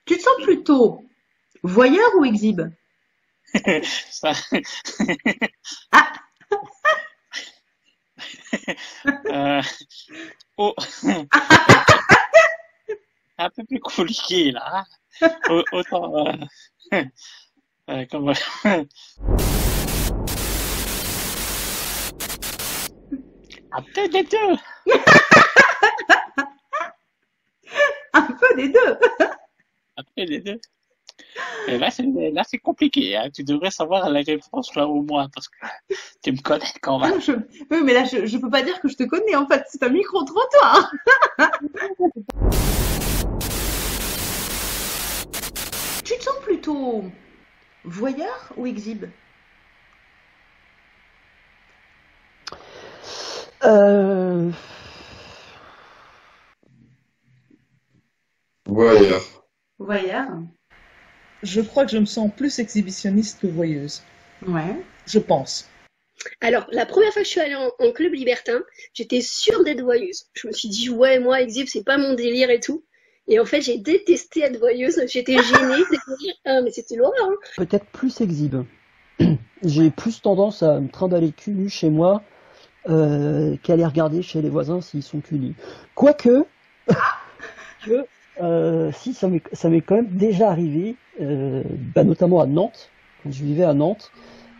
Tu te sens plutôt voyeur ou exhibe? Ça, Ah, euh, oh, un peu plus compliqué là. Autant, comment, un peu des deux. un peu des deux. Un peu des deux. Et là, c'est compliqué, hein. Tu devrais savoir la réponse là au moins parce que tu me connais quand Ah même. non, oui, mais là, je peux pas dire que je te connais, en fait. C'est un micro-trottoir. Tu te sens plutôt voyeur ou exhibe? Euh, Voyeur. Voyeur. Je crois que je me sens plus exhibitionniste que voyeuse. Ouais. Je pense. Alors, la première fois que je suis allée en club libertin, j'étais sûre d'être voyeuse. Je me suis dit, ouais, moi, exhibe, c'est pas mon délire et tout. Et en fait, j'ai détesté être voyeuse. J'étais gênée. Ah, mais c'était l'horreur, hein. Peut-être plus exhibe. J'ai plus tendance à me trimballer cul nu chez moi qu'aller regarder chez les voisins s'ils sont cul nus. Quoique, si ça m'est quand même déjà arrivé, notamment à Nantes, quand je vivais à Nantes,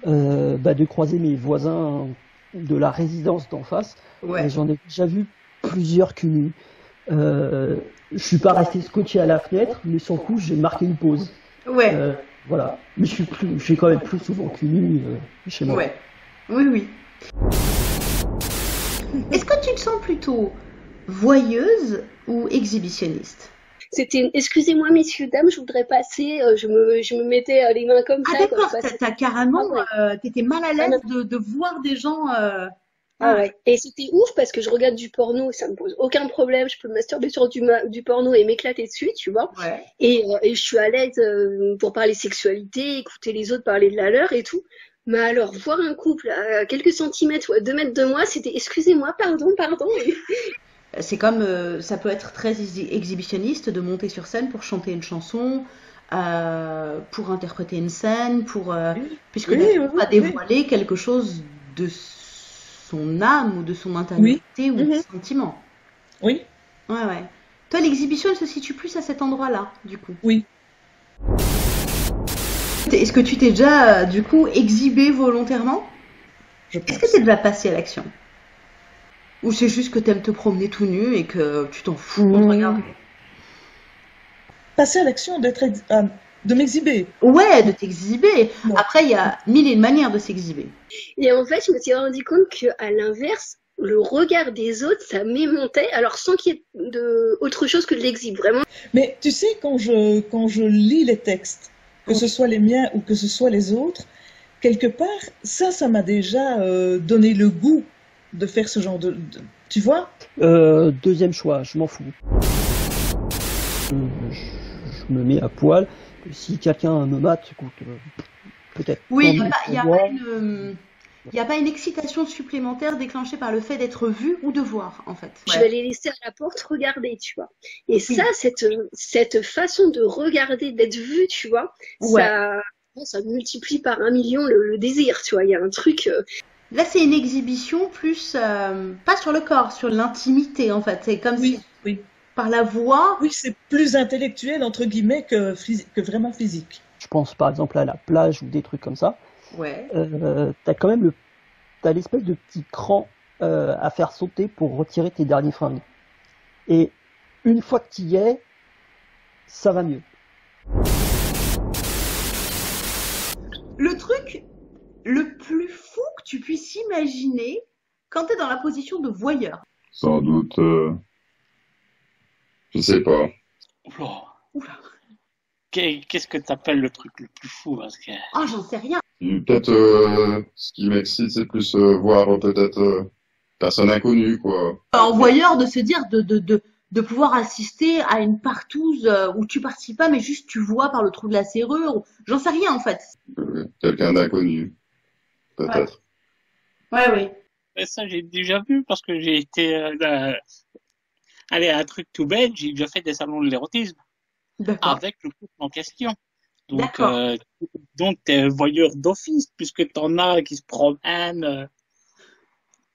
de croiser mes voisins de la résidence d'en face. Ouais. J'en ai déjà vu plusieurs cul nus. Je suis pas resté scotché à la fenêtre, mais sur le coup, j'ai marqué une pause. Ouais. Voilà. Mais je suis quand même plus souvent cul nu chez moi. Ouais. Oui, oui. Est-ce que tu te sens plutôt voyeuse ou exhibitionniste? Excusez-moi, messieurs, dames, je voudrais passer. Je me mettais les mains comme Ah ça quand je d'accord, passais. t'as carrément, Ah ouais. t'étais mal à Ah l'aise non. de voir des gens. Ah Ah, ouais. Et c'était ouf parce que je regarde du porno, ça me pose aucun problème. Je peux me masturber sur du porno et m'éclater dessus, tu vois. ouais. Et je suis à l'aise pour parler sexualité, écouter les autres parler de la leur et tout. Mais alors, voir un couple à quelques centimètres ou à 2 mètres de moi, c'était excusez-moi, pardon, pardon. C'est comme, ça peut être très exhibitionniste de monter sur scène pour chanter une chanson, pour interpréter une scène, Oui, puisque oui, derrière, oui, on va oui. dévoiler quelque chose de son âme ou de son Oui, intériorité ou de mhm, ses sentiments. oui, Ouais, ouais. Toi, l'exhibition, elle se situe plus à cet endroit-là, du coup. oui. Est-ce que tu t'es déjà, du coup, exhibé volontairement? Je Est-ce que t'es pense. déjà passé à l'action? Ou c'est juste que t'aimes te promener tout nu et que tu t'en fous qu'on te regarde? Mmh. Passer à l'action de m'exhiber. Ouais, de t'exhiber. Non. Après, il y a mille et une manières de s'exhiber. Et en fait, je me suis rendu compte qu'à l'inverse, le regard des autres, ça m'aimantait, alors sans qu'il y ait autre chose que de l'exhibe, vraiment. Mais tu sais, quand je lis les textes, que ce soit les miens ou que ce soit les autres, quelque part, ça m'a déjà donné le goût de faire ce genre tu vois? Deuxième choix, je m'en fous. Je me mets à poil. Si quelqu'un me mate, écoute, peut-être. Oui, Tant il n'y a mieux pas, pour moi. y a pas une excitation supplémentaire déclenchée par le fait d'être vu ou de voir, en fait. Je vais Ouais. les laisser à la porte regarder, tu vois. Et ça, Oui. cette façon de regarder, d'être vu, tu vois, Ouais. ça multiplie par 1 million le désir, tu vois. Il y a un truc. Là, c'est une exhibition plus, pas sur le corps, sur l'intimité, en fait. C'est comme si, Oui, oui. par la voix, Oui, c'est plus intellectuel, entre guillemets, que vraiment physique. Je pense par exemple à la plage ou des trucs comme ça. ouais. T'as quand même t'as l'espèce de petit cran à faire sauter pour retirer tes derniers fringues. Et une fois que tu y es, ça va mieux. Le truc le plus fou que tu puisses imaginer quand t'es dans la position de voyeur. Sans doute, je sais pas. Oula. Oula. Qu'est-ce que t'appelles le truc le plus fou? Parce que Oh, j'en sais rien. Peut-être, ce qui m'excite, c'est plus voir peut-être personne inconnue, quoi. En voyeur, de se dire de pouvoir assister à une partouze où tu participes pas, mais juste tu vois par le trou de la serrure. J'en sais rien, en fait. Quelqu'un d'inconnu, Ouais. peut-être. Ouais, oui. mais ça, j'ai déjà vu parce que j'ai été allé à un truc tout bête, j'ai déjà fait des salons de l'érotisme. D'accord. avec le couple en question. Donc, D'accord. t'es voyeur d'office, puisque t'en as qui se promènent,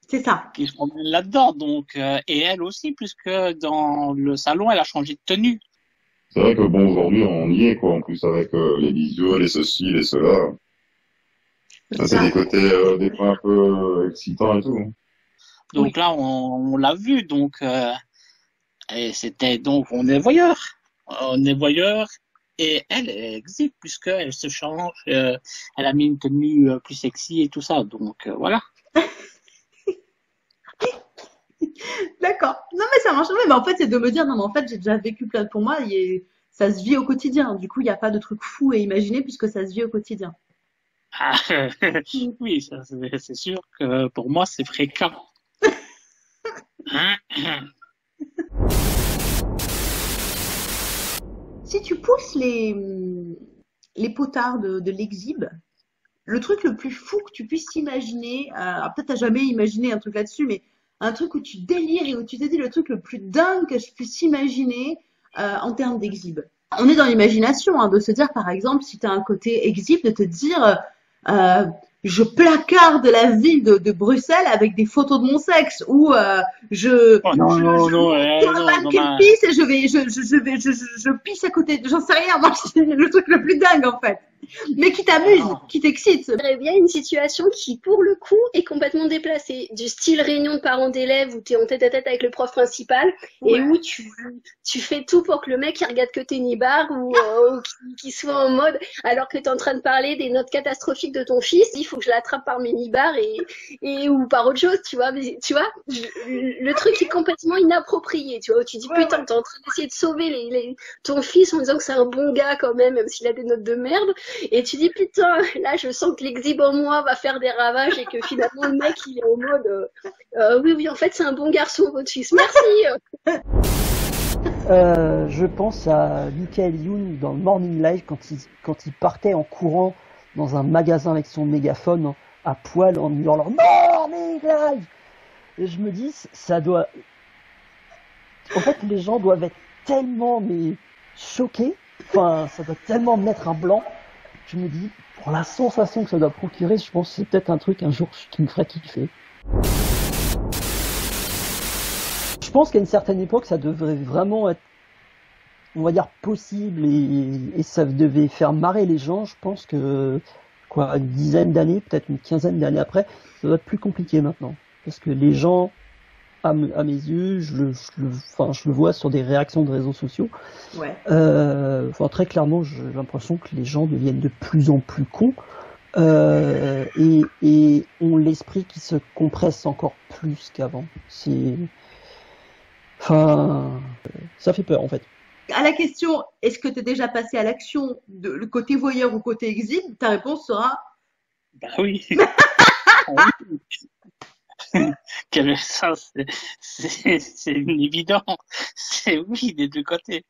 C'est ça. là-dedans. Donc, et elle aussi, puisque dans le salon, elle a changé de tenue. C'est vrai que bon, aujourd'hui, on y est, quoi, en plus, avec les visuels, les ceci, les cela. Ça, c'est des côtés, des fois un peu excitants et tout. Donc là, on l'a vu. Donc, et c'était donc, on est voyeur. On est voyeur. Et elle existe, puisqu'elle se change. Elle a mis une tenue plus sexy et tout ça. Donc, voilà. D'accord. Non, mais ça marche. Ouais, mais en fait, c'est de me dire, non, mais en fait, j'ai déjà vécu plein pour moi, ça se vit au quotidien. Du coup, il n'y a pas de truc fou à imaginer puisque ça se vit au quotidien. Ah, oui, ça, c'est sûr que pour moi, c'est fréquent. Si tu pousses les potards de l'exhib, le truc le plus fou que tu puisses imaginer, alors peut-être t'as jamais imaginé un truc là-dessus, mais un truc où tu délires et où tu te dis le truc le plus dingue que je puisse imaginer en termes d'exhib. On est dans l'imagination, hein, de se dire par exemple, si tu as un côté exhib, de te dire euh, je placarde la ville de Bruxelles avec des photos de mon sexe, ou Oh, non, non, non, sur le non, mannequin non, pisse et je pisse à côté, j'en sais rien, moi, c'est le truc le plus dingue en fait. Mais qui t'amuse, non. qui t'excite. J'aimerais bien une situation qui, pour le coup, est complètement déplacée. Du style réunion de parents d'élèves où tu es en tête à tête avec le prof principal et où tu fais tout pour que le mec il regarde que tes nibards ou qu'il soit en mode, alors que tu es en train de parler des notes catastrophiques de ton fils, il faut que je l'attrape par mes nibards et ou par autre chose, tu vois. Mais, tu vois, le truc est complètement inapproprié, tu vois, où tu dis putain, t'es en train d'essayer de sauver ton fils en disant que c'est un bon gars quand même s'il a des notes de merde. Et tu dis putain, là je sens que l'exhibe en moi va faire des ravages et que finalement le mec il est en mode oui en fait c'est un bon garçon votre fils, merci. Je pense à Michael Youn dans le Morning Live quand il partait en courant dans un magasin avec son mégaphone à poil en hurlant Morning Live. Et je me dis, ça doit. En fait, les gens doivent être tellement choqués. Enfin, ça doit tellement mettre un blanc. Je me dis, pour la sensation que ça doit procurer, je pense que c'est peut-être un truc un jour qui me ferait kiffer. Je pense qu'à une certaine époque, ça devrait vraiment être, on va dire, possible et ça devait faire marrer les gens. Je pense que, une dizaine d'années, peut-être une quinzaine d'années après, ça doit être plus compliqué maintenant. Parce que les gens, à mes yeux, je le vois sur des réactions de réseaux sociaux. Ouais. Très clairement, j'ai l'impression que les gens deviennent de plus en plus cons et ont l'esprit qui se compresse encore plus qu'avant. Ça fait peur en fait. À la question, est-ce que tu es déjà passé à l'action de le côté voyeur ou côté exhibe, ta réponse sera bah oui. Ça, c'est une évidence. C'est oui des deux côtés.